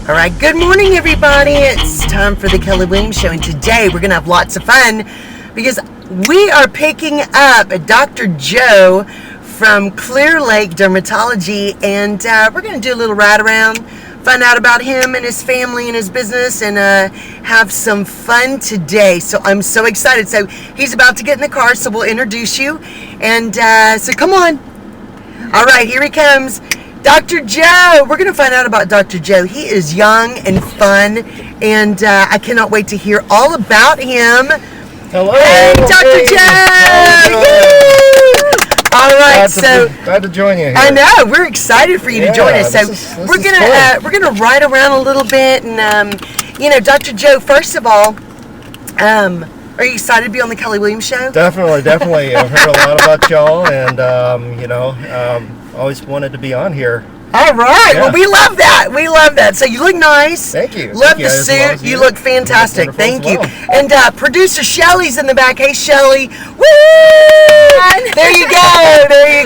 All right, good morning, everybody. It's time for the Kelly Williams Show, and today we're going to have lots of fun because we are picking up Dr. Joe from Clear Lake Dermatology, and we're going to do a little ride around, find out about him and his family and his business, and have some fun today. So I'm so excited. So he's about to get in the car, so we'll introduce you. And so come on. All right, here he comes. Dr. Joe. We're going to find out about Dr. Joe. He is young and fun, and I cannot wait to hear all about him. Hello. Hey, Dr. Joe. All right, glad to join you here. I know, we're excited for you to join us. So we're gonna ride around a little bit, and Dr. Joe. First of all, are you excited to be on the Kelly Williams Show? Definitely. I've heard a lot about y'all, and always wanted to be on here. All right. Yeah. Well, we love that. So you look nice. Thank you. Love the suit. You look fantastic. Thank you. And producer Shelly's in the back. Hey, Shelly. Woo! There you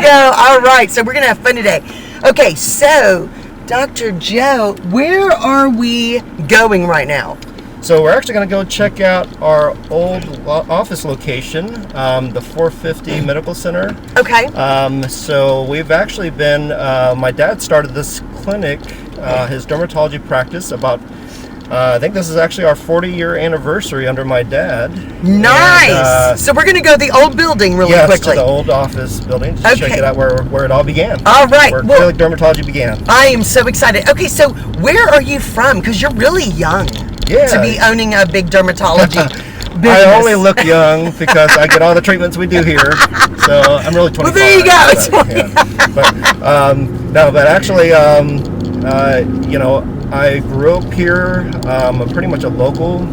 go. All right. So we're going to have fun today. Okay. So, Dr. Joe, where are we going right now? So we're actually going to go check out our old office location, the 450 Medical Center. Okay. So we've actually been, my dad started this clinic, his dermatology practice about, I think this is actually our 40-year anniversary under my dad. Nice. And, so we're going to go to the old building really quickly. Yes, to the old office building to check it out where it all began. All right. Where Clear Lake Dermatology began. I am so excited. Okay, so where are you from? Because you're really young. Yeah. To be owning a big dermatology business. I only look young because I get all the treatments we do here. So I'm really 25. Well, there you go. But actually, I grew up here. I'm pretty much a local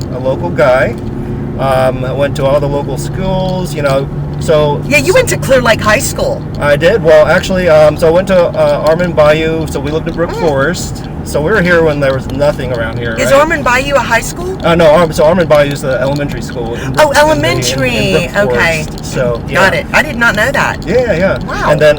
guy. I went to all the local schools. So yeah, you went to Clear Lake High School. I did. Well, actually, so I went to Armand Bayou. So we lived in Brook Forest. So we were here when there was nothing around here. Is Armand Bayou a high school? No. So Armand Bayou is the elementary school. Elementary. Okay. So yeah. Got it. I did not know that. Yeah. Wow. And then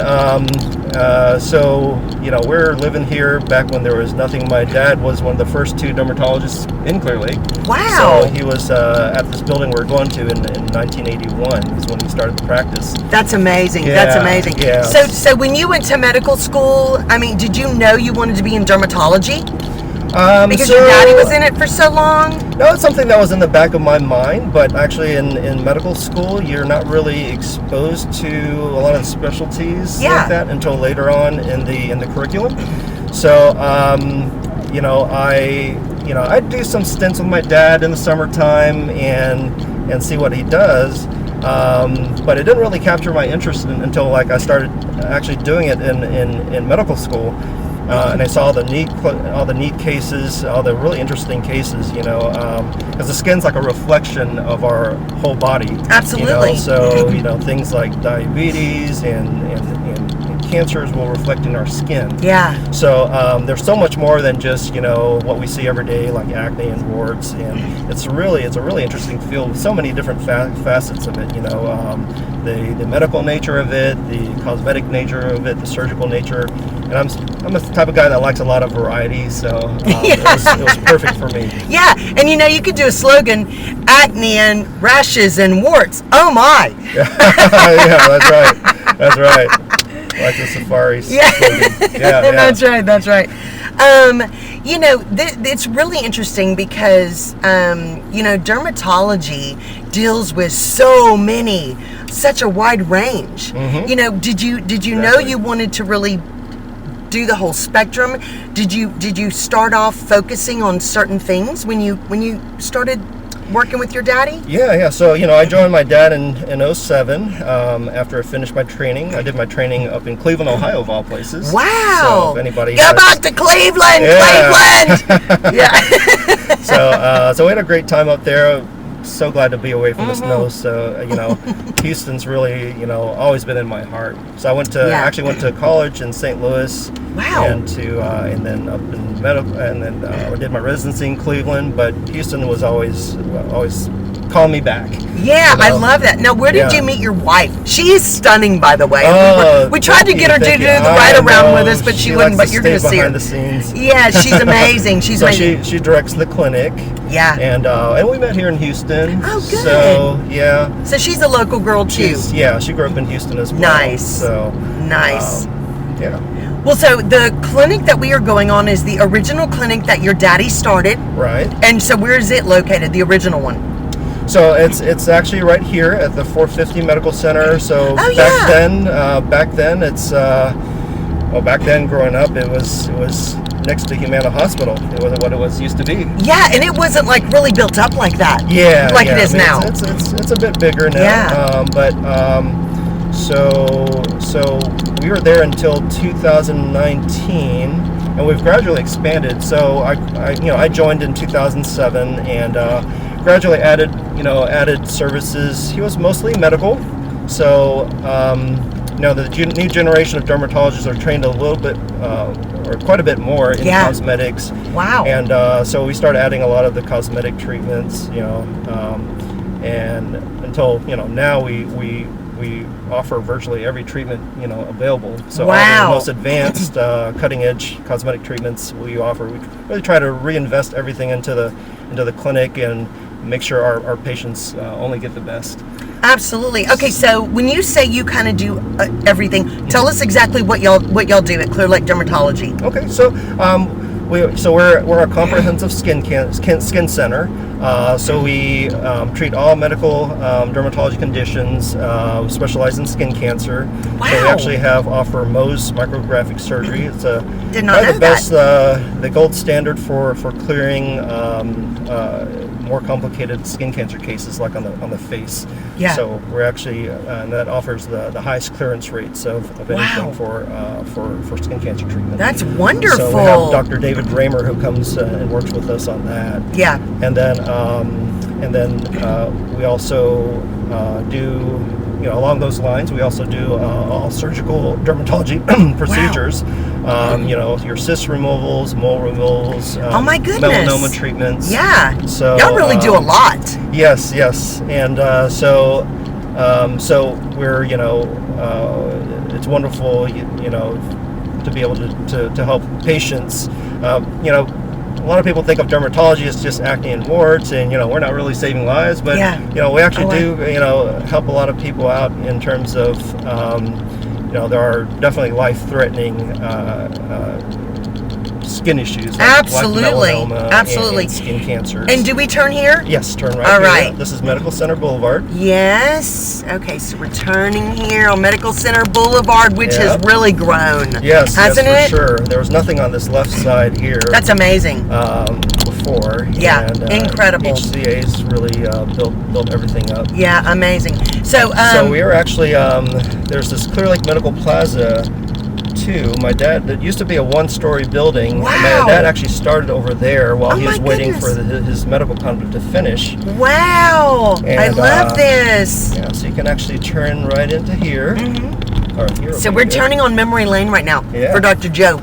we're living here back when there was nothing. My dad was one of the first two dermatologists in Clear Lake. Wow. So he was at this building we're going to in 1981 is when he started the practice. That's amazing. Yeah, That's amazing. Yeah. So when you went to medical school, I mean, did you know you wanted to be in dermatology? Because your daddy was in it for so long? No, it's something that was in the back of my mind, but actually in medical school, you're not really exposed to a lot of the specialties like that until later on in the curriculum. So, I'd do some stints with my dad in the summertime and see what he does. But it didn't really capture my interest until I started actually doing it in medical school. And I saw all the neat cases, all the really interesting cases, because the skin's like a reflection of our whole body. Absolutely. So, things like diabetes and cancers will reflect in our skin. Yeah. So there's so much more than just, what we see every day, like acne and warts. And it's a really interesting field with so many different facets of it, the medical nature of it, the cosmetic nature of it, the surgical nature. And I'm the type of guy that likes a lot of variety, so it was perfect for me. Yeah, and you could do a slogan, acne and rashes and warts. Oh my! Yeah, that's right. Like the safaris. Yeah. Yeah. That's right. It's really interesting because dermatology deals with such a wide range. Mm-hmm. Did you know you wanted to really do the whole spectrum? Did you start off focusing on certain things when you started working with your daddy? Yeah. So, I joined my dad in 2007 after I finished my training. I did my training up in Cleveland, Ohio, of all places. Wow. So if anybody Go back to Cleveland! Yeah. Cleveland! Yeah. So we had a great time up there. So glad to be away from the snow. So, Houston's really, always been in my heart. So I actually went to college in St. Louis. Wow. And then up in medical, and then I did my residency in Cleveland. But Houston was always call me back. Yeah, You know? I love that. Now, where did Yeah. you meet your wife? She is stunning, by the way. Oh, we tried to thank get her you, to thank do you. the ride I around know. with us, but she likes wouldn't. But to you're stay going to see her. behind the scenes. Yeah, she's amazing. She's So amazing. she directs the clinic. Yeah. And we met here in Houston. Oh, good. So yeah. So she's a local girl too. She grew up in Houston as well. Nice. So Nice. yeah. Well, so the clinic that we are going on is the original clinic that your daddy started. Right. And so where is it located, the original one? So it's actually right here at the 450 Medical Center. So back then it's back then growing up it was next to Humana Hospital. It was what it was used to be. Yeah, and it wasn't like really built up like that. Yeah, like it is now. It's a bit bigger now. Yeah. So we were there until 2019, and we've gradually expanded. So I joined in 2007 and gradually added services. He was mostly medical, so the new generation of dermatologists are trained a little bit or quite a bit more in cosmetics. Wow. And so we started adding a lot of the cosmetic treatments, and until now we offer virtually every treatment available. So all the most advanced cutting edge cosmetic treatments we offer. We really try to reinvest everything into the clinic and make sure our patients only get the best. Absolutely. Okay, so when you say you kind of do everything, tell us exactly what y'all do at Clear Lake Dermatology. Okay, so we're a comprehensive skin center. So we treat all medical dermatology conditions. We specialize in skin cancer. Wow. So we actually offer Mohs micrographic surgery. It's Did not know the best, the gold standard for clearing more complicated skin cancer cases, like on the face. Yeah. So we're actually and that offers the highest clearance rates of anything for skin cancer treatment. That's wonderful. So we have Dr. David Raymer who comes and works with us on that. Yeah. And then we also do, along those lines, we also do all surgical dermatology procedures. Your cyst removals, mole removals. Oh my goodness. Melanoma treatments. Yeah. So y'all really do a lot. Yes. And so we're it's wonderful to be able to help patients. A lot of people think of dermatology as just acne and warts, and we're not really saving lives, but we actually do help a lot of people out in terms of there are definitely life-threatening skin issues like melanoma and skin cancers. And do we turn here? Yes, turn right All here. right. This is Medical Center Boulevard. Yes. Okay, so we're turning here on Medical Center Boulevard, which has really grown. Yes, hasn't it? For sure. There was nothing on this left side here. That's amazing. Before. Yeah, and, incredible. HCA's really built everything up. Yeah, amazing. So we are actually there's this Clear Lake Medical Plaza too. My dad, it used to be a one-story building. Wow. My dad actually started over there while he was waiting goodness. for his medical conduct to finish. Wow. And, I love this. Yeah, so you can actually turn right into here. Mm-hmm. Or here. So we're turning on Memory Lane right now for Dr. Joe.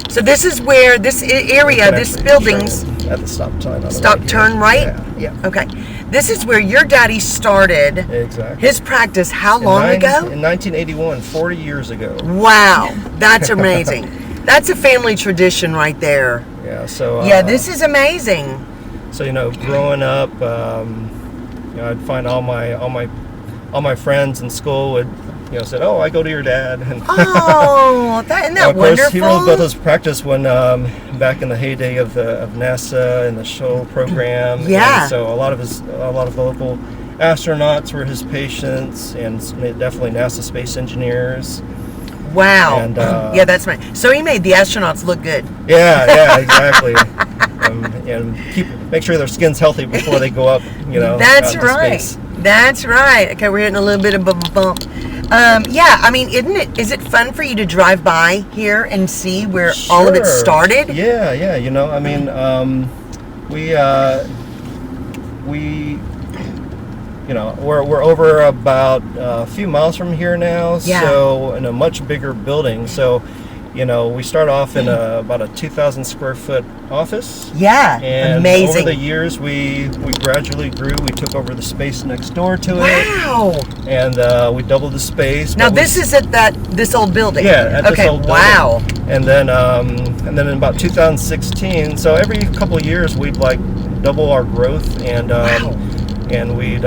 So this is where this area, this building's at the stop sign. Turn right? Yeah. Okay. This is where your daddy started his practice how long ago? In 1981, 40 years ago. Wow. That's amazing. That's a family tradition right there. Yeah, so this is amazing. So growing up, I'd find all my friends in school would said, "Oh, I go to your dad." And isn't that of course, wonderful? he really built his practice when back in the heyday of NASA and the shuttle program. Yeah. And so a lot of the local astronauts were his patients, and definitely NASA space engineers. Wow. And, that's right. So he made the astronauts look good. Yeah, exactly. And make sure their skin's healthy before they go up. That's out into right. space. That's right. Okay, we're hitting a little bit of a bump. Is it fun for you to drive by here and see where all of it started? Yeah. We're over about a few miles from here now. Yeah. So in a much bigger building. So, we start off in about a 2,000 square foot office. Yeah, And amazing. over the years, we gradually grew. We took over the space next door to it. Wow. And we doubled the space. Now this is at this old building. Yeah, at this old building. Wow. And then in about 2016, so every couple of years we'd like double our growth, and and we'd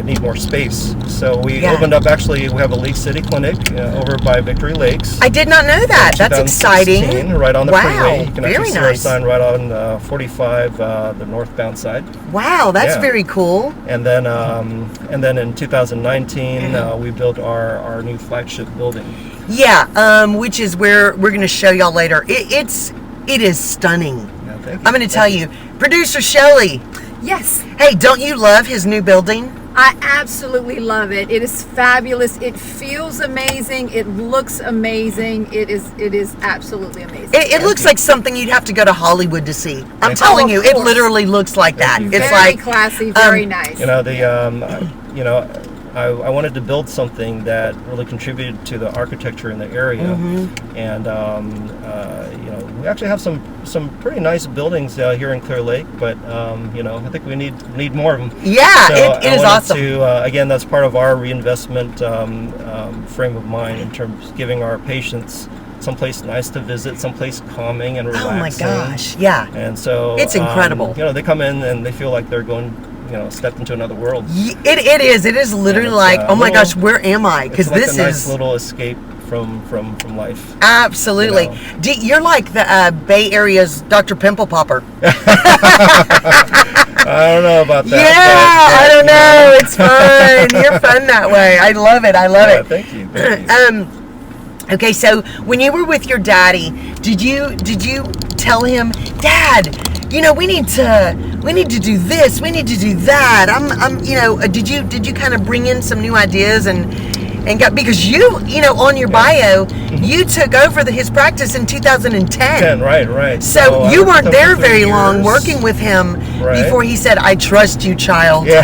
need more space. So we opened up, actually, we have a Lake City clinic over by Victory Lakes. I did not know that. That's exciting. Right on the freeway. You can very actually see nice. our sign right on 45, the northbound side. Wow, that's very cool. And then in 2019, we built our new flagship building. Yeah, which is where we're going to show y'all later. It is stunning. Yeah, thank you. I'm going to tell you, producer Shelley. Yes, Hey, don't you love his new building? I absolutely love it. It is fabulous. It feels amazing. It looks amazing. It is absolutely amazing. It looks like something you'd have to go to Hollywood to see. I'm telling you, it literally looks like that. you. It's very like classy, very nice. I wanted to build something that really contributed to the architecture in the area, and we actually have some pretty nice buildings here in Clear Lake, but I think we need more of them. Yeah, so it is awesome. Again, that's part of our reinvestment frame of mind in terms of giving our patients someplace nice to visit, someplace calming and relaxing. Oh my gosh, yeah. And so it's incredible. They come in and they feel like they're going, stepped into another world. It is literally like, oh my gosh, where am I? Because like this a nice is little escape from life. Absolutely. You're like the Bay Area's Dr. Pimple Popper. I don't know about that. Yeah, I don't know. It's fun. You're fun that way. I love it. Yeah, thank you. Okay, so when you were with your daddy, did you tell him, Dad, we need to do this, we need to do that? Did you kind of bring in some new ideas and got, because on your bio, you took over his practice in 2010. Right. So you weren't there very long years. working with him before he said, I trust you, child. Yeah.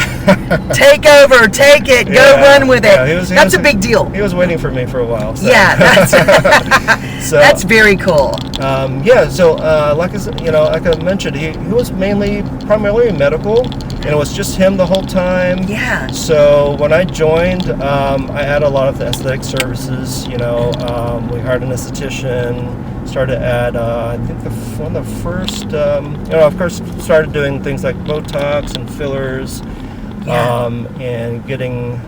Take over, take it, go run with it. Yeah, that's a big deal. He was waiting for me for a while. So. Yeah, that's very cool. Like I mentioned, he was primarily medical, and it was just him the whole time. Yeah. So when I joined, I had a lot of the aesthetic services. We hired an esthetician, started to add, I think one of the first, of course, started doing things like Botox and fillers, and getting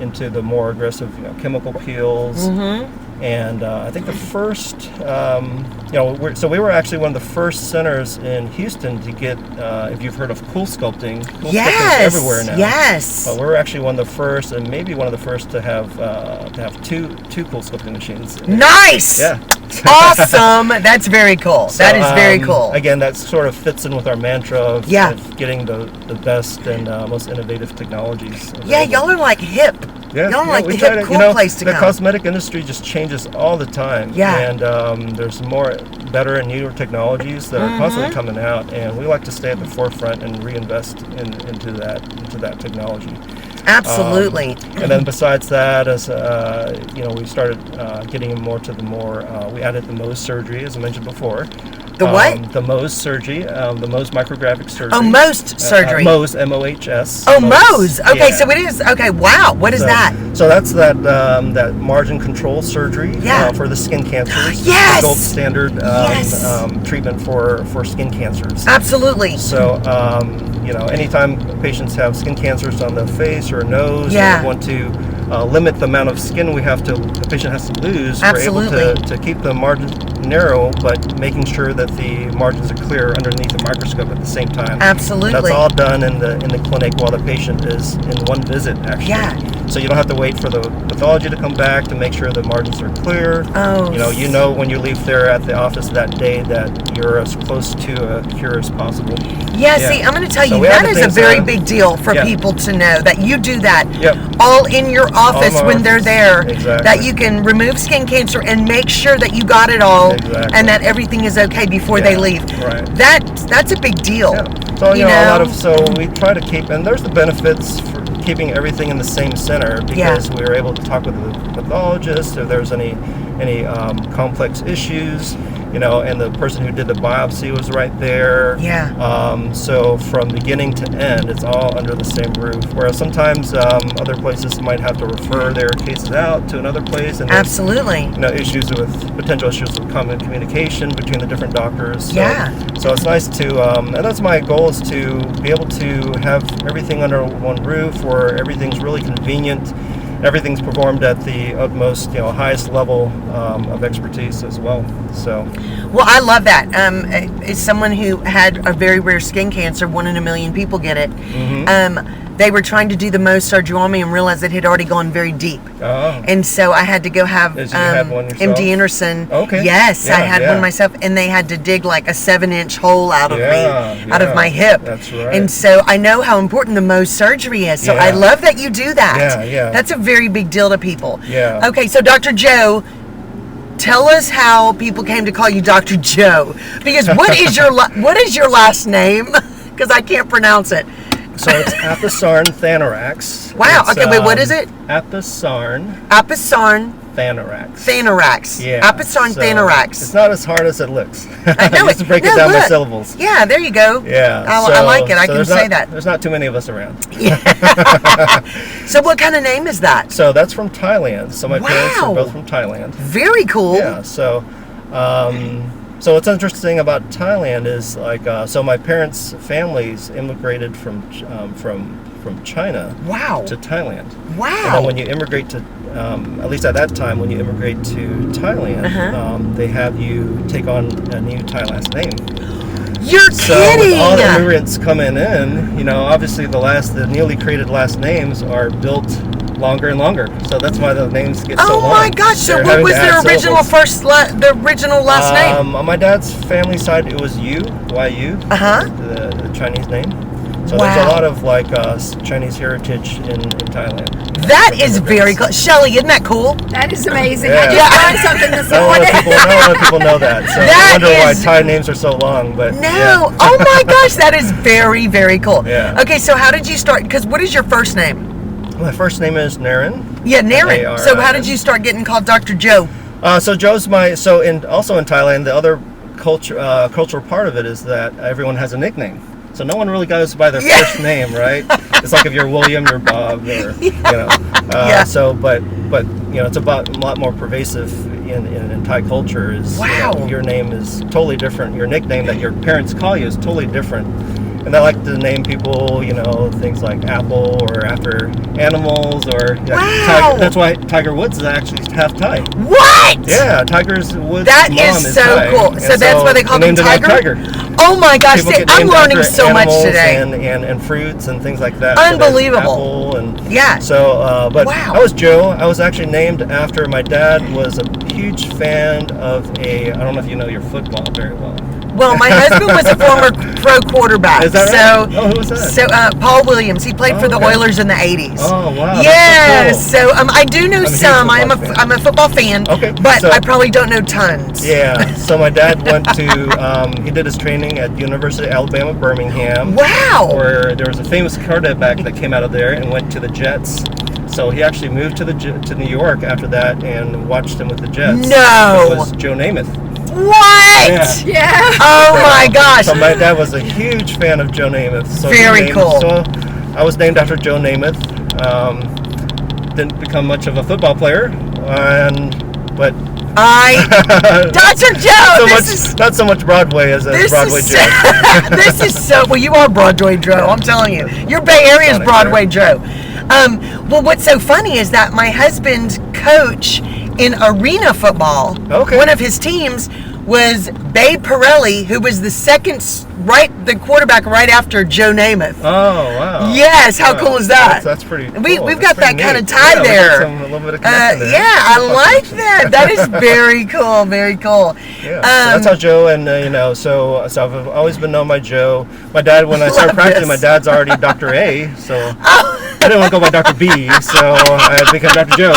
into the more aggressive, chemical peels. And I think the first, we were actually one of the first centers in Houston to get, if you've heard of cool sculpting. Cool sculpting is everywhere now. Yes. But we're actually one of the first, and maybe one of the first to have two cool sculpting machines. Nice. Yeah. Awesome. That's very cool. That is very cool. Again, that sort of fits in with our mantra of getting the best and most innovative technologies available. Yeah, y'all are like hip. Yeah, y'all are like the hip, cool place to the come. The cosmetic industry just changes all the time. Yeah. And there's more, better and newer technologies that are constantly coming out, and we like to stay at the forefront and reinvest into that technology. Absolutely. And then besides that, as we started getting more to the more, we added the Mohs surgery, as I mentioned before. The what? The Mohs surgery, the Mohs micrographic surgery. Oh, Mohs surgery. Mohs, M-O-H-S. Oh, Mohs. Okay, so it is. Okay, wow. What is that? So that's that margin control surgery for the skin cancers. Yes. The gold standard treatment for skin cancers. Absolutely. So, anytime patients have skin cancers on the face or nose, and we want to limit the amount of skin the patient has to lose. Absolutely. We're able to keep the margins narrow, but making sure that the margins are clear underneath the microscope at the same time. Absolutely. That's all done in the clinic while the patient is in one visit, actually. Yeah. So you don't have to wait for the pathology to come back to make sure the margins are clear. Oh. When you leave there at the office that day that you're as close to a cure as possible. Yeah, see, I'm going to tell you, that is a very big deal for people to know, that you do that all in your office when they're there. Exactly. That you can remove skin cancer and make sure that you got it all and that everything is okay before they leave. Right. That's a big deal. Yeah. So we try to keep, and there's the benefits for keeping everything in the same center, because we were able to talk with the pathologist if there's any any complex issues. And the person who did the biopsy was right there. Yeah. So from beginning to end, it's all under the same roof. Whereas sometimes other places might have to refer their cases out to another place, and Absolutely. potential issues with common communication between the different doctors. So, Yeah. So it's nice to, and that's my goal, is to be able to have everything under one roof, where everything's really convenient. Everything's performed at the utmost, highest level of expertise as well. So, Well, I love that. As someone who had a very rare skin cancer, 1 in a million people get it. They were trying to do the Mohs surgery on me and realized it had already gone very deep. oh, And so I had to go have Did you have one yourself? MD Anderson. Okay. Yes, I Yeah, had yeah. one myself, and they had to dig like a 7-inch hole out of me, Yeah, out of yeah, my hip. that's right. And so I know how important the Mohs surgery is. So I Yeah. love that you do that. Yeah, yeah. That's a very big deal to people. Yeah. Okay, so Dr. Joe, tell us how people came to call you Dr. Joe. Because what is your last name? Because I can't pronounce it. So it's Apasarn Thanarax. Wow, It's, okay, wait, what is it? Apasarn Apasarn Thanarax. Thanarax. Yeah. Apasarn so Thanarax. It's not as hard as it looks. I know Just it. to break No, it down by look. syllables. Yeah, there you go. Yeah. I like it. I can there's say not, that. There's not too many of us around. So what kind of name is that? So that's from Thailand. So my parents Wow. are both from Thailand. Very cool. Yeah. So, so what's interesting about Thailand is so my parents' families immigrated from China Wow. to Thailand. Wow. And then when you immigrate to, at least at that time, when you immigrate to Thailand, they have you take on a new Thai last name. You're So kidding. with all the immigrants coming in, obviously the newly created last names are built longer and longer. So that's why the names get so Oh long. my gosh! So They're what having was to their add original syllables. the original last name? On my dad's family side, it was Yu, Y-U, Uh-huh. the Chinese name. So Wow. there's a lot of Chinese heritage in Thailand. That is very cool. Shelly, isn't that cool? That is amazing. Yeah. I just learned something this Not a lot morning. of people know that. So That I wonder why is- Thai names are so long. But No. yeah. Oh my gosh, that is very, very cool. Yeah. Okay, so how did you start? Because what is your first name? My first name is Naren. Yeah, Naren. N-A-R-I-N. So how did you start getting called Dr. Joe? So Joe's also in Thailand, the other cultural part of it is that everyone has a nickname. So no one really goes by their Yeah. first name, right? It's like if you're William, you're Bob, or Yeah. So, but it's a lot more pervasive in Thai culture. Wow. Your name is totally different. Your nickname that your parents call you is totally different. And they like to name people, things like Apple or after animals or Wow. That's why Tiger Woods is actually half Thai. What? Yeah, Tiger Woods' That mom is so Thai. cool. And So that's why they call him named after Tiger? Oh my gosh, People see, get I'm named learning after so much animals today. and fruits and things like that. So there's Unbelievable. apple and Yeah. So, but Wow. I was Joe. I was actually named after my dad was a huge fan of I don't know if you know your football very well. Well, my husband was a former pro quarterback. Is that so, right? Oh, who was that? So, Paul Williams. He played for the Okay. Oilers in the 80s. Oh, wow. Yes. That's So, I do know a huge some. football fan. I'm a football fan. Okay, But so- I probably don't know tons. Yeah, so my dad went to, he did his training at University of Alabama, Birmingham. Wow. Where there was a famous quarterback that came out of there and went to the Jets. So he actually moved to New York after that and watched him with the Jets. No. It was Joe Namath. What? Yeah. Yeah. Oh my gosh. So my dad was a huge fan of Joe Namath. So he Very named- cool. So I was named after Joe Namath. Didn't become much of a football player, but Dr. Joe, not so much Broadway as a Broadway is, Joe. this is so, well, you are Broadway Joe, I'm telling you. Your Bay Area's Funny, Broadway Joe. Well, what's so funny is that my husband's coach in arena football, Okay. one of his teams was Babe Pirelli, who was the quarterback right after Joe Namath. Oh, wow. Yes, how Wow. cool is that? That's pretty cool. We've That's got that pretty kind of neat. tie Yeah, we got there. a little bit of connection there. Yeah, I like that. That is very cool, very cool. Yeah, so that's how Joe and so I've always been known by Joe. My dad, when I started Love practicing, this. my dad's already Dr. A, so I didn't want to go by Dr. B, so I became Dr. Joe.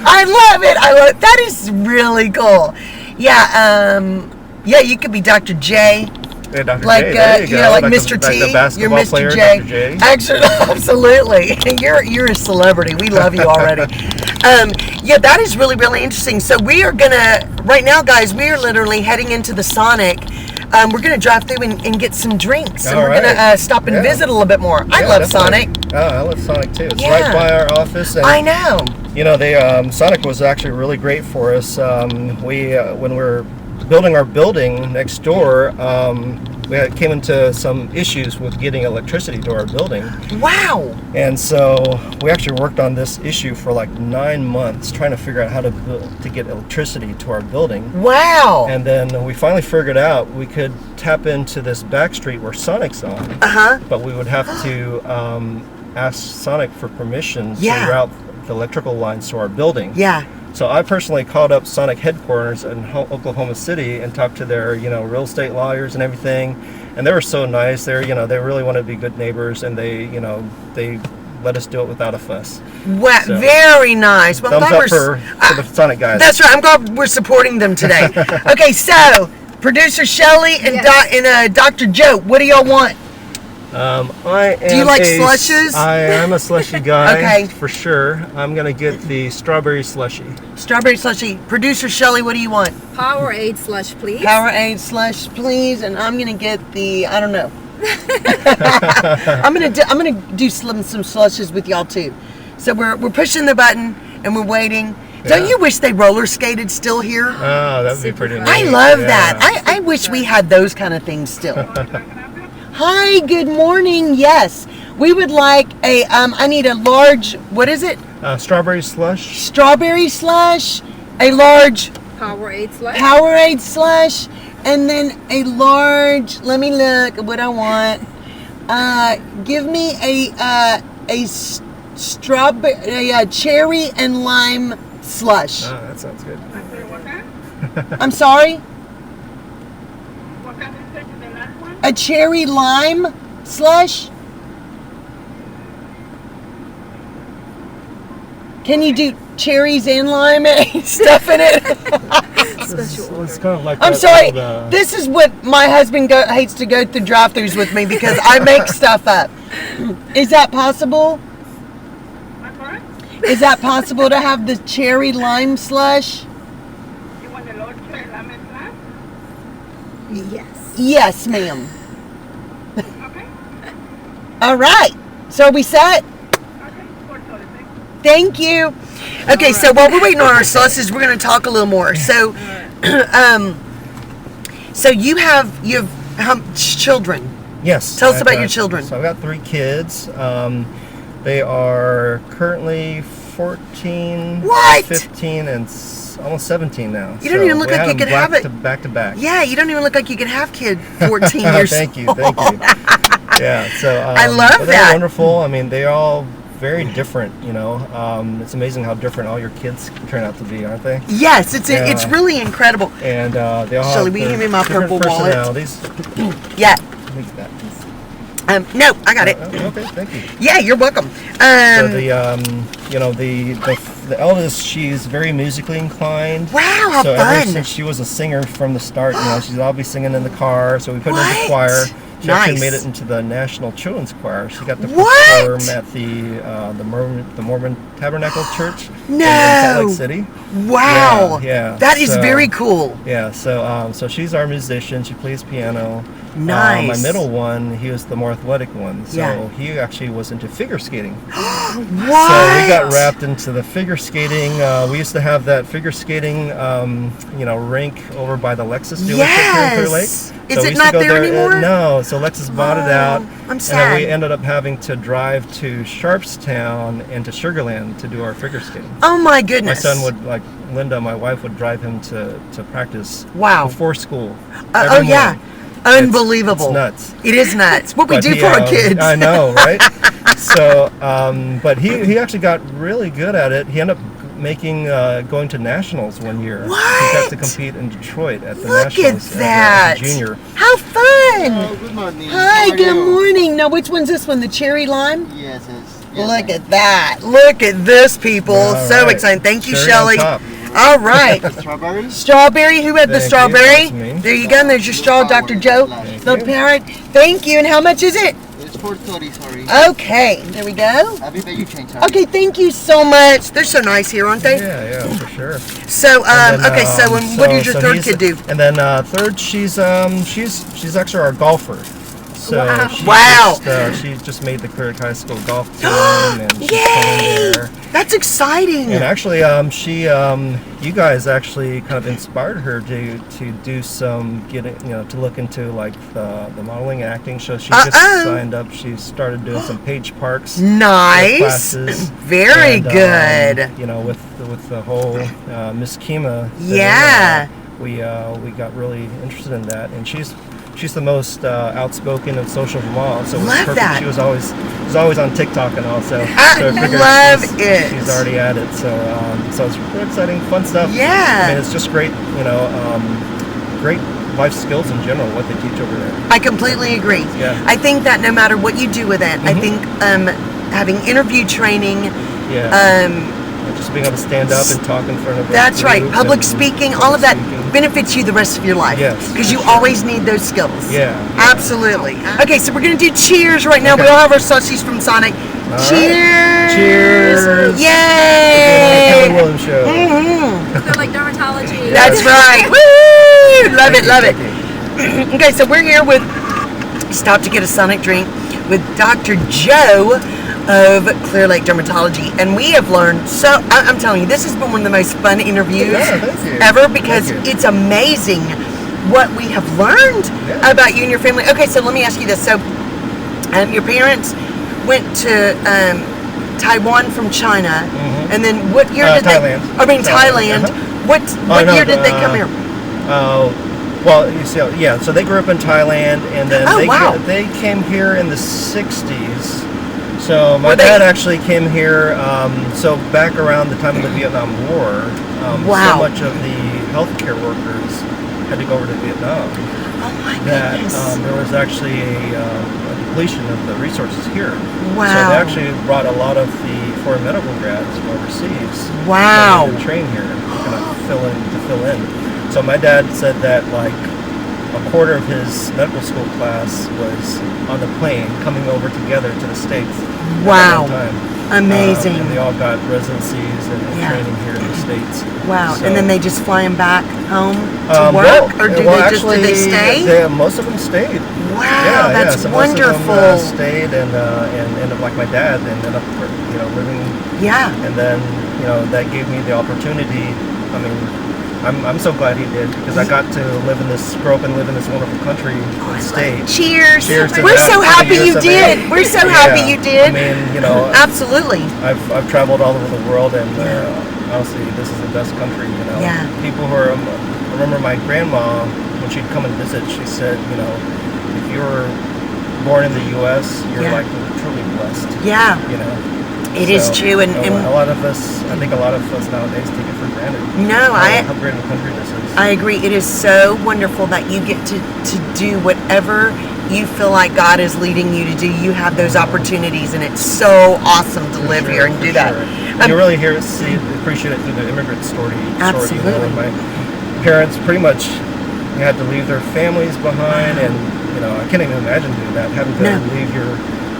I love it. That is really cool. Yeah, you could be Dr. J. Yeah, Dr. Like, J, there you go. yeah, like Like Mr. the T. basketball You're Mr. player, J. Dr. J. Actually, absolutely. You're a celebrity. We love you already. Yeah, that is really, really interesting. So we are gonna right now, guys. We are literally heading into the Sonic. We're gonna drive through and get some drinks, and All we're right. gonna stop and visit a little bit more. I Yeah, love definitely. Sonic. Oh, I love Sonic too. It's Yeah. right by our office. And, I know. You know, they Sonic was actually really great for us. We when we were building our building next door, came into some issues with getting electricity to our building. Wow. And so we actually worked on this issue for like 9 months, trying to figure out how to get electricity to our building. Wow. And then we finally figured out we could tap into this back street where Sonic's on. But we would have to ask Sonic for permission to route the electrical lines to our building. Yeah. So I personally called up Sonic headquarters in Oklahoma City and talked to their, real estate lawyers and everything, and they were so nice. They really wanted to be good neighbors, and they let us do it without a fuss. Wow, So, very nice. Well, thumbs up for the Sonic guys. That's right. I'm glad we're supporting them today. Okay, so producer Shelley and Dr. Joe, what do y'all want? Do you like slushes? I am a slushy guy. Okay. For sure. I'm going to get the strawberry slushy. Strawberry slushy. Producer Shelley, what do you want? Powerade slush, please. Powerade slush, please. And I'm gonna get the I don't know. I'm gonna do some slushes with y'all too. So we're pushing the button and we're waiting. Don't you wish they roller skated still here? Oh, that would be pretty Super nice. I love that. I wish we had those kind of things still. Hi, good morning. Yes, we would like a. I need a large. What is it? Strawberry slush. Strawberry slush. A large Powerade slush. Powerade slush, and then a large. Let me look at what I want. Give me a strawberry, a cherry and lime slush. Oh, that sounds good. I'm sorry. A cherry lime slush? Can you do cherries and lime and stuff in it? It's kind of like I'm that sorry. old, This is what my husband hates to go through drive-thrus with me because I make stuff up. Is that possible? Is that possible to have the cherry lime slush? You want the low cherry lemon slush? Yes. Yes, ma'am. Okay. All right. So are we set? Okay. Thank you. Okay, so while we're waiting on our sauces, we're going to talk a little more. So, so you have children. Yes. Tell us about your children. So I've got 3 kids. They are currently 14, What? 15, and almost 17 now. You don't even look like you could have it. Back to back. Yeah, you don't even look like you could have kid 14 years Thank you. old. Yeah, so I love but that. They're wonderful. I mean, they're all very different. It's amazing how different all your kids turn out to be, aren't they? Yes, it's really incredible. And they all Shelley, have will you their hand me my different purple wallet? personalities. Yeah. Let me get that. No, I got it. Okay, thank you. Yeah, you're welcome. So the eldest, she's very musically inclined. Wow, how so fun. ever since she was a singer from the start, she's always singing in the car. So we put her in the What? choir. She actually Nice. made it into the National Children's Choir. She got to What? perform at the Mormon Tabernacle Church No. in Salt Lake City. Wow. Yeah. That is So, very cool. Yeah. So she's our musician. She plays piano. Nice. My middle one, he was the more athletic one. So Yeah. he actually was into figure skating. What? So we got wrapped into the figure skating. We used to have that figure skating, rink over by the Lexus dealership here in Clear Lake. Yes. So Is we it used to not go there anymore? No. So Lexus bought it out. I'm And sad. then we ended up having to drive to Sharpstown and to Sugar Land to do our figure skating. Oh my goodness. My son would, Linda, my wife, would drive him to practice Wow. before school. Oh every yeah. morning. Unbelievable. It's nuts. It is nuts. What we But do he, for our kids. I know, right? So, but he actually got really good at it. He ended up going to nationals one year. What? He got to compete in Detroit at the Look nationals at that. as a junior. How fun. Good morning. Hi, How are good you? morning. Now, which one's this one? The cherry lime? Yes. Look at that. Look at this, people. All So right. exciting. Thank you, Cherry Shelley. on top. All right. Strawberries? Strawberry. Who had the Thank you. strawberry? That's me. There you go. And there's your straw, Dr. Joe. Little parrot. Thank you. And how much is it? It's 430, sorry. Okay. There we go. Happy that you changed, sorry. Okay. Thank you so much. They're so nice here, aren't they? Yeah, for sure. So, And then, okay. So, what did your third he's- kid do? And then third, she's actually our golfer. So Wow. she just made the Clear Lake High School golf team, and she's playing there. That's exciting. And actually, you guys actually kind of inspired her to do some to look into like the modeling and acting. So she just signed up. She started doing some Page Parks Nice. classes. Very And, good. With the whole Miss Kima thing, Yeah. we got really interested in that, and she's the most outspoken and social of them all. So it was Love perfect. that. She was always on TikTok and all. So I I figured love it. She's already at it. So it's really exciting, fun stuff. Yeah. I mean, it's just great. Great life skills in general. What they teach over there. I completely agree. Yeah. I think that no matter what you do with it, I think having interview training, Yeah. Just being able to stand up and talk in front of. that's a right, group public and speaking, public all of that speaking. benefits you the rest of your life. Yes, Because you for sure. always need those skills. Yeah. Absolutely. Okay, so we're going to do cheers right now. Okay. We all have our sausages from Sonic. All right. Cheers. Cheers. Yay. Kelly Williams show. Clear Lake Dermatology. That's right. Woo! Love it, love it. Okay, so we're here with Stop to Get a Sonic Drink with Dr. Joe of Clear Lake Dermatology, and we have learned I'm telling you, this has been one of the most fun interviews Yeah, thank you. ever, because Thank you. it's amazing what we have learned Yeah. about you and your family. Okay, so let me ask you this. So your parents went to Taiwan from China, and then what year did Thailand. Thailand. Uh-huh. What year did they come here? Well, you see, so they grew up in Thailand, and then Oh, wow. they came here in the 60s. So my Were they- dad actually came here, so back around the time of the Vietnam War, Wow. so much of the healthcare workers had to go over to Vietnam Oh my that goodness. there was actually a depletion of the resources here. Wow. So they actually brought a lot of the foreign medical grads from overseas. Wow. To train here, to kind of fill in. So my dad said that like a quarter of his medical school class was on the plane coming over together to the States. Wow. At one time. Amazing. And they all got residencies and Yeah. training here in the States. Wow. So- And then they just fly them back home to work? Well, or do they stay? Most of them stayed. Wow, that's so wonderful. Most of them, stayed and ended up like my dad, and ended up living. Yeah. And then that gave me the opportunity. I mean, I'm so glad he did, because I got to grow up and live in this wonderful country and state. Cheers. Cheers to We're that, so to the happy US you of A. did. We're so happy you did. I mean, Absolutely. I've traveled all over the world, and honestly, this is the best country. Yeah. People who are. I remember my grandma, when she'd come and visit, she said, if you were born in the U.S., you're Yeah. like truly blessed. Yeah. It is So, true, and a lot of us, I think a lot of us nowadays take it for granted. No, how great a country this is. I agree. It is so wonderful that you get to do whatever you feel like God is leading you to do. You have those opportunities, and it's so awesome to live here and do that. You really appreciate it through the immigrant story. Absolutely. My parents pretty much had to leave their families behind, and I can't even imagine doing that, having to leave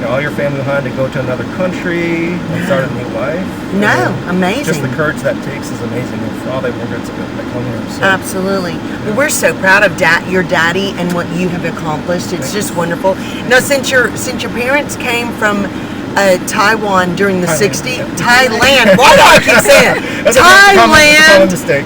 all your family behind to go to another country and start a new life. Amazing. Just the courage that takes is amazing. And for all the immigrants that come here. So. Absolutely. Well, we're so proud of your daddy and what you have accomplished. It's just wonderful. Now, since your parents came from Taiwan during the '60s, Thailand. Why do I keep saying That's a common Thailand? mistake.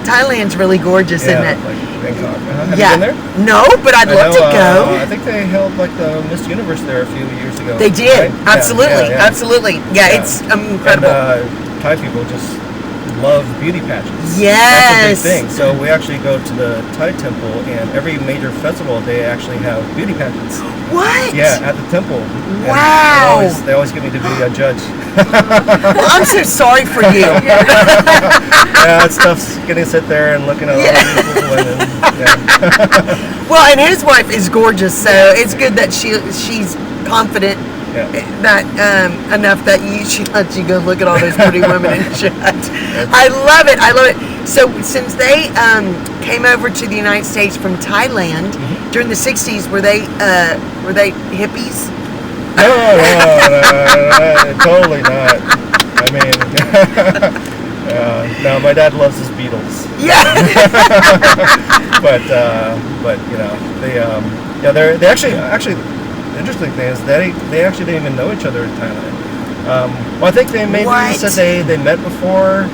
Thailand's really gorgeous, isn't it? Like Bangkok. Have Yeah. you been there? No, but I'd love to go. I think they held like the Miss Universe there a few years ago. They did. Right? Absolutely. Yeah. Absolutely. Yeah, it's incredible. And, Thai people just love beauty pageants. Yes. That's a big thing. So we actually go to the Thai temple, and every major festival they actually have beauty pageants. What? Yeah, at the temple. And Wow. They always get me to be a judge. Well, I'm so sorry for you. Yeah, it's tough getting to sit there and looking at all these beautiful women. Yeah. Well, and his wife is gorgeous, so it's good that she's confident that enough that she lets you go look at all those pretty women in chat. I love it. I love it. So since they came over to the United States from Thailand during the 60s, were they hippies? No, totally not. I mean, no, my dad loves his Beatles. Yeah. but you know, they actually the interesting thing is they actually didn't even know each other in Thailand. Well, I think they maybe said they met before,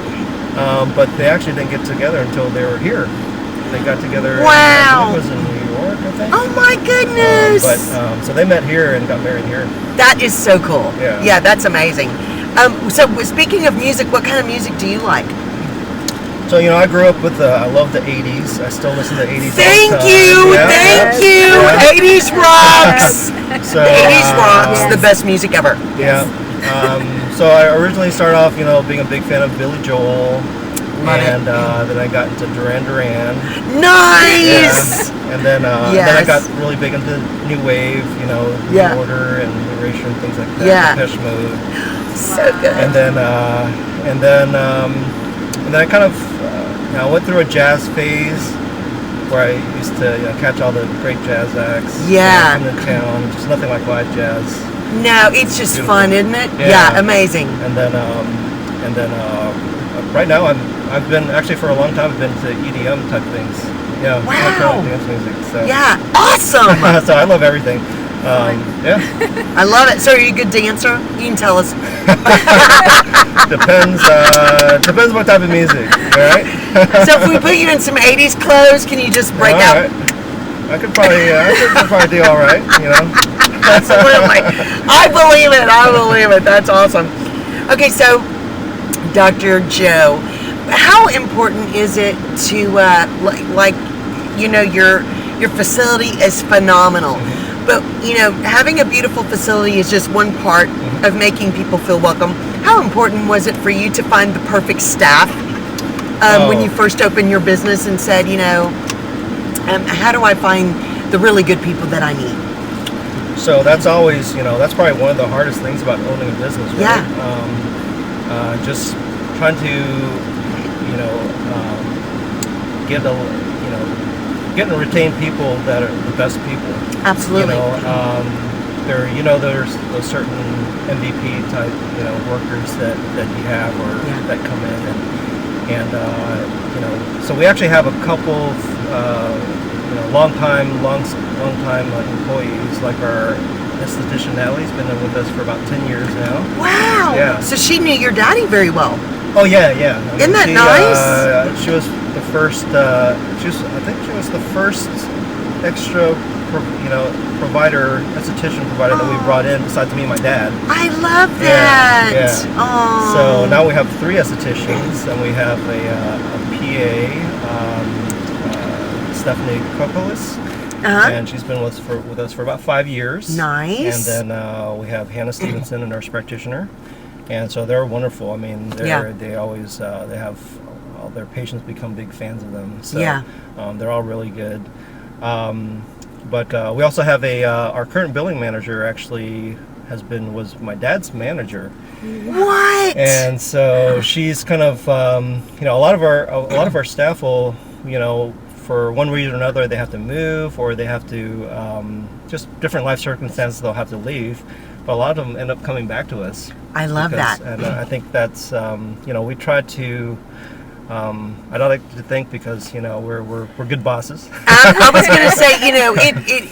but they actually didn't get together until they were here. They got together. Wow. It was in New York, I think. Oh my goodness. So they met here and got married here. That is so cool. Yeah, that's amazing. So speaking of music, what kind of music do you like? So, you know, I grew up with, I love the 80s. I still listen to 80s Thank all the time. you. Yeah. Thank you. 80s rocks. So, 80s rocks, the best music ever. Yeah. So I originally started off, you know, being a big fan of Billy Joel. Love it. And then I got into Duran Duran. Nice. Yeah. And then I got really big into New Wave, you know, New Order and Erasure and things like that. Yeah. Depeche Mode. So good. And then I kind of I went through a jazz phase where I used to catch all the great jazz acts. Yeah. In the town, just nothing like live jazz. No, it's just Beautiful. fun, isn't it? Yeah. Amazing. And then right now I've been actually for a long time I've been to EDM type things. Yeah. Wow. Electronic dance music. So. Yeah, awesome. So I love everything. Yeah. I love it. So are you a good dancer? You can tell us. Depends what type of music. All right. So if we put you in some 80s clothes, can you just break out? Right. I could probably do all right. You know. Absolutely. I believe it. That's awesome. Okay, so Dr. Joe, how important is it to your facility is phenomenal, but having a beautiful facility is just one part of making people feel welcome. How important was it for you to find the perfect staff when you first opened your business and said, how do I find the really good people that I need? So that's always, that's probably one of the hardest things about owning a business, right? Yeah. Just trying to, get and retain people that are the best people. Absolutely. There's those certain MVP type, workers that you have or that come in and so we actually have a couple long time employees, like our esthetician Natalie's been with us for about 10 years now. Wow. Yeah. So she knew your daddy very well. Oh yeah. Isn't that nice? She was the first. I think she was the first extra, esthetician provider that we brought in besides me and my dad. I love that. Yeah. Oh. So now we have 3 estheticians, and we have a PA, Stephanie Kokolis. And she's been with us for about 5 years. Nice. And then we have Hannah Stevenson, a nurse practitioner. And so they're wonderful. I mean, they always they have all their patients become big fans of them. So they're all really good. But we also have our current billing manager actually was my dad's manager. What? And so she's kind of a lot of our staff will for one reason or another they have to move or they have to just different life circumstances they'll have to leave. But a lot of them end up coming back to us. I love that. And I think that's, we try to, I don't like to think because, we're good bosses. I was going to say,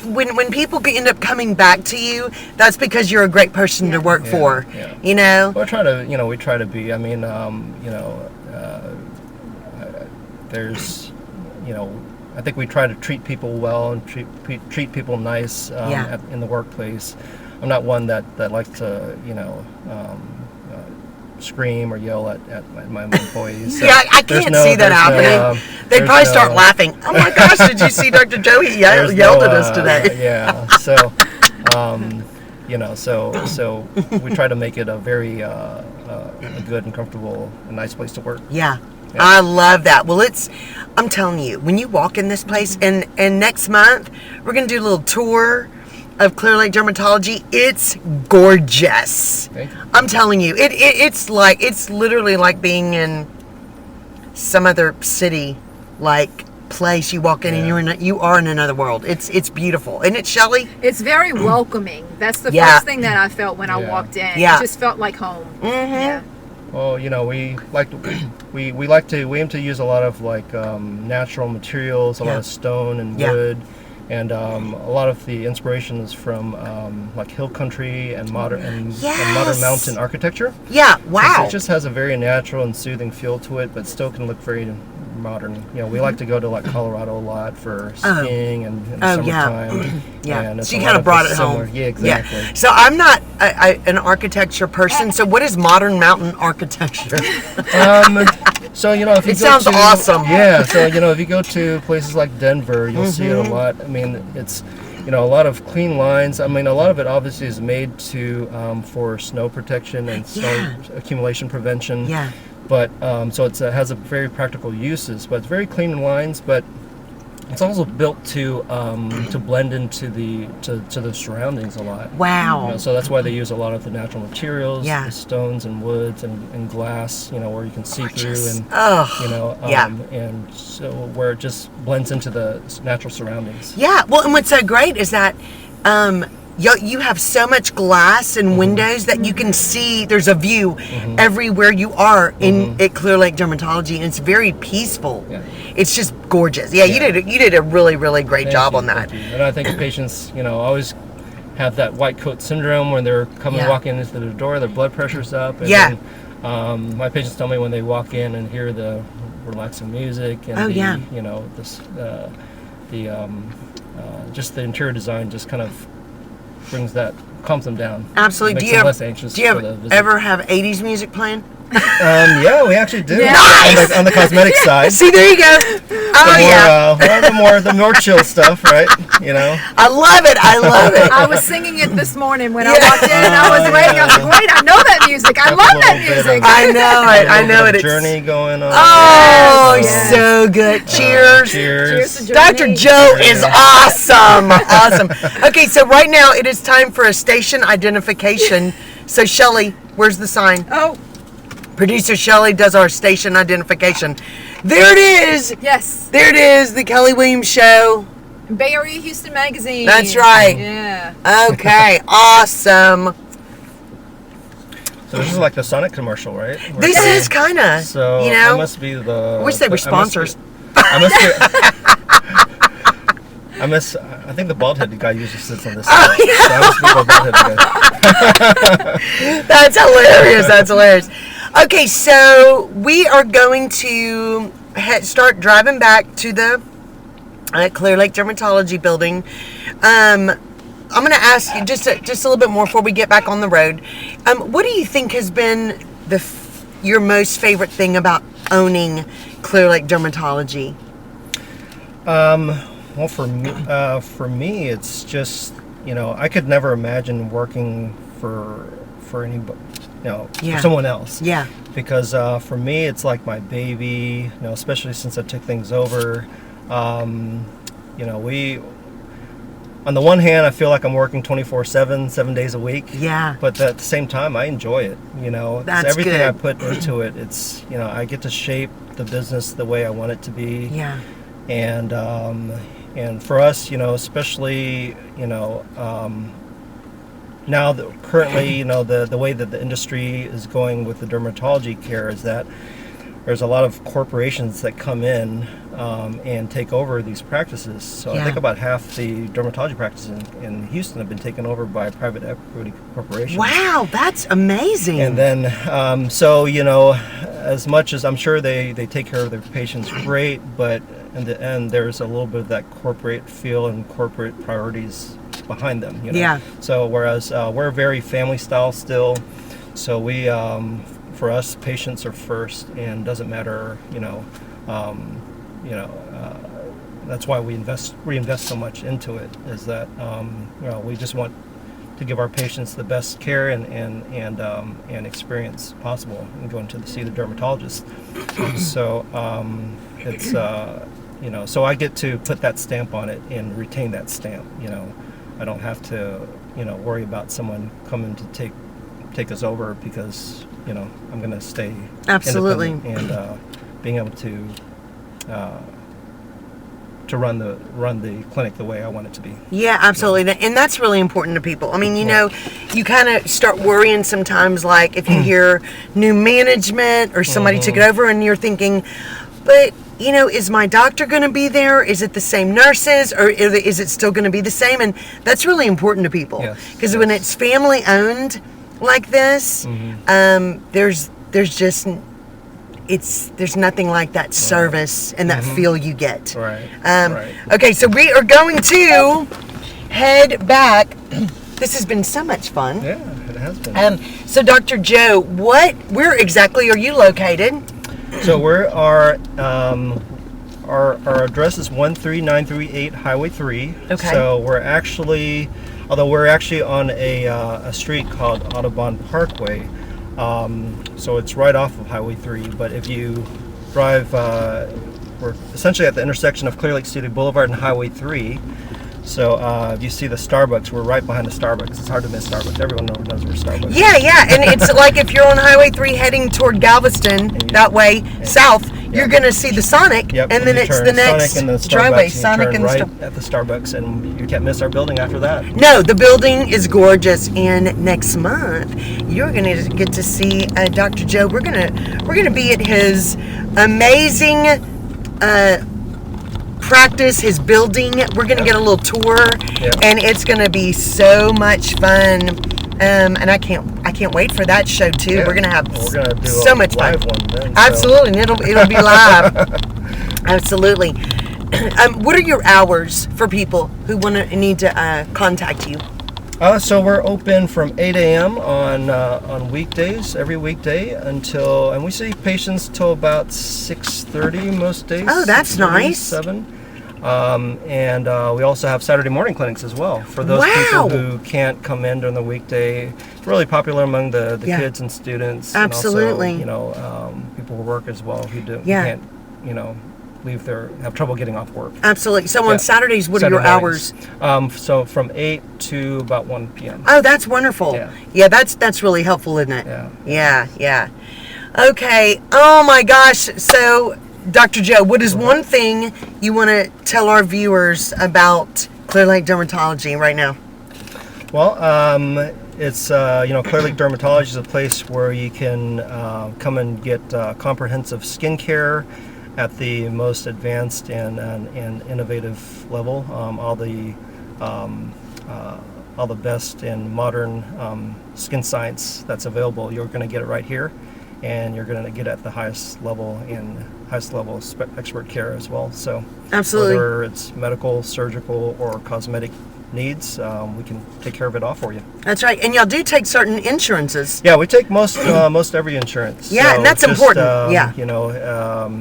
when people end up coming back to you, that's because you're a great person to work for, Well, we try to be, I mean, there's, I think we try to treat people well and treat people nice in the workplace. I'm not one that likes to, scream or yell at my employees. So I can't see that happening. They'd probably start laughing. Oh my gosh, did you see Dr. Joe? He yelled at us today. Yeah. So, so we try to make it a very a good and comfortable and nice place to work. Yeah. I love that. Well, I'm telling you, when you walk in this place, and next month, we're going to do a little tour. of Clear Lake Dermatology. It's gorgeous. Thank you. I'm telling you, it's literally like being in some other city, like place. You walk in and you are in another world. It's beautiful, isn't it, Shelley? It's very welcoming. That's the Yeah. first thing that I felt when I walked in. Yeah. It just felt like home. Mm-hmm. Yeah. Well, you know, we aim to use a lot of like natural materials, a lot of stone and wood, and a lot of the inspiration is from like hill country and modern mountain architecture. Yeah. Wow. It just has a very natural and soothing feel to it, but still can look very modern. You know, we like to go to like Colorado a lot for skiing and in the summertime. Yeah. And it's So you a kind lot of brought it similar. home. Yeah, exactly. Yeah. So I'm not an architecture person. So what is modern mountain architecture? So you know, if you It go sounds to, awesome. Yeah. So you know, if you go to places like Denver, you'll see it a lot. I mean, it's a lot of clean lines. I mean, a lot of it obviously is made to for snow protection and snow accumulation prevention. Yeah. But so it has a very practical uses. But it's very clean lines. But it's also built to blend into the surroundings a lot. Wow. You know, so that's why they use a lot of the natural materials, Yeah. the stones and woods and glass, you know, where you can see through and and so where it just blends into the natural surroundings. Yeah. Well, and what's so great is that you have so much glass and windows that you can see. There's a view everywhere you are at Clear Lake Dermatology, and it's very peaceful. Yeah. It's just gorgeous. Yeah, you did a really, really great job on that. Thank you. And I think patients, always have that white coat syndrome when they're walking into the door, their blood pressure's up. And then, my patients tell me when they walk in and hear the relaxing music and just the interior design just kind of calms them down. Absolutely. Makes them less anxious. Do you for the visit. ever have 80s music playing? Yeah, we actually do. Nice! On the cosmetic side. See, there you go. The more chill stuff, right? I love it. I was singing it this morning when I walked in. I was waiting. I was like, wait, I know that music. I love that music. I know it. Journey going on. Oh, Yes. So good. Cheers. Cheers to Dr. Journey. Joe is awesome. Awesome. Okay, so right now it is time for a station identification. So Shelley, where's the sign? Oh, Producer Shelley does our station identification. There it is. yes. There it is, the Kelly Williams Show. Bay Area Houston Magazine. That's right. Yeah. Okay, awesome. So this is like the Sonic commercial, right? This is kind of, So I must be the. I wish they were sponsors. I think the bald headed guy usually sits on this side. So I must be the bald headed guy. That's hilarious. That's hilarious. Okay, so we are going to start driving back to the Clear Lake Dermatology building. I'm going to ask you just a little bit more before we get back on the road. What do you think has been your most favorite thing about owning Clear Lake Dermatology? Well, for me, it's just I could never imagine working for anybody, for someone else. Yeah. Because for me, it's like my baby. Especially since I took things over. We. On the one hand, I feel like I'm working 24/7, 7 days a week. Yeah. But at the same time, I enjoy it. That's everything good. I put into it. It's I get to shape the business the way I want it to be. Yeah. And for us, especially now that currently, the way that the industry is going with the dermatology care is that there's a lot of corporations that come in and take over these practices. So I think about half the dermatology practices in Houston have been taken over by private equity corporations. Wow, that's amazing. And then, as much as I'm sure they take care of their patients great, but in the end, there's a little bit of that corporate feel and corporate priorities behind them. Yeah. So whereas we're very family style still, so we, for us, patients are first, and doesn't matter, that's why we reinvest so much into it. Is that we just want to give our patients the best care and experience possible and going to see the dermatologist. So it's so I get to put that stamp on it and retain that stamp. I don't have to, worry about someone coming to take us over because, I'm going to stay Absolutely. independent and being able to run the clinic the way I want it to be. Yeah, absolutely. And that's really important to people. I mean, you kind of start worrying sometimes, like if you hear new management or somebody took it over and you're thinking, but, is my doctor going to be there? Is it the same nurses or is it still going to be the same? And that's really important to people. Because when it's family owned like this, there's nothing like that service and that feel you get. Right. Okay, so we are going to head back. This has been so much fun. Yeah, it has been. So Dr. Joe, where exactly are you located? So our address is 13938 Highway 3. Okay. So we're actually on a street called Audubon Parkway. So it's right off of Highway 3, but if you drive, we're essentially at the intersection of Clear Lake City Boulevard and Highway 3. So if you see the Starbucks, we're right behind the Starbucks. It's hard to miss Starbucks. Everyone knows where Starbucks is. Yeah, and it's like if you're on Highway 3 heading toward Galveston, that way, south, you're going to see the Sonic, and then it's the next Sonic and the driveway. Sonic and right at the Starbucks, and you can't miss our building after that. No, the building is gorgeous, and next month you're going to get to see Dr. Joe. We're gonna be at his amazing practice, his building. We're gonna get a little tour, and it's gonna be so much fun. And I can't wait for that show too. Yeah. We're gonna have do so much fun. Live one then, Absolutely, and it'll be live. Absolutely. What are your hours for people who need to contact you? So we're open from 8 a.m. on weekdays, every weekday and we see patients till about 6:30 most days. Oh, that's nice. 7. And we also have Saturday morning clinics as well for those people who can't come in during the weekday. It's really popular among the kids and students. Absolutely. And also, people who work as well who can't, have trouble getting off work. Absolutely. So on Saturdays, what are your hours? So from 8 to about 1 p.m. Oh, that's wonderful. Yeah, that's really helpful, isn't it? Yeah. Okay. Oh my gosh. So, Dr. Joe, what is one thing you want to tell our viewers about Clear Lake Dermatology right now? Well, it's Clear Lake Dermatology is a place where you can come and get comprehensive skincare at the most advanced and innovative level. All the best in modern skin science that's available, you're going to get it right here, and you're going to get it at the highest level expert care as well. So absolutely, whether it's medical, surgical, or cosmetic needs, we can take care of it all for you. That's right. And y'all do take certain insurances. Yeah, we take most every insurance. Yeah, so and that's important.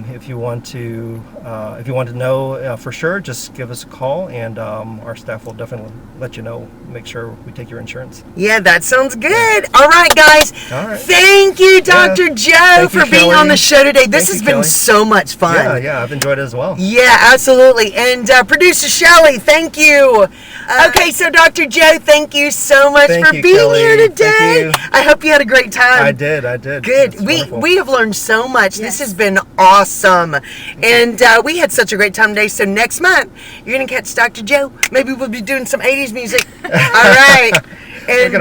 If you want to know for sure, just give us a call, and our staff will definitely let you know. Make sure we take your insurance. Yeah, that sounds good. All right, guys. All right. Thank you, Dr. Joe, for being on the show today. This has been so much fun. Yeah, I've enjoyed it as well. Yeah, absolutely. And producer Shelley, thank you. Okay, so Dr. Joe, thank you so much for being here today. I hope you had a great time. I did. Good. We have learned so much. This has been awesome. And we had such a great time today. So next month, you're going to catch Dr. Joe. Maybe we'll be doing some 80s music. All right. And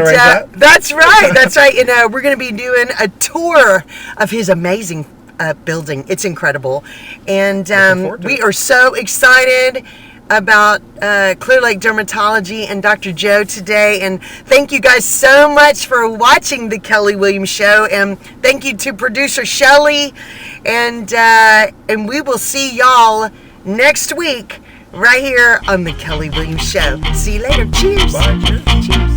that's right. And we're going to be doing a tour of his amazing building. It's incredible. And we are so excited about Clear Lake Dermatology and Dr. Joe today. And thank you guys so much for watching the Kelly Williams Show. And thank you to producer Shelley. And we will see y'all next week right here on the Kelly Williams Show. See you later. Cheers. Bye. Cheers.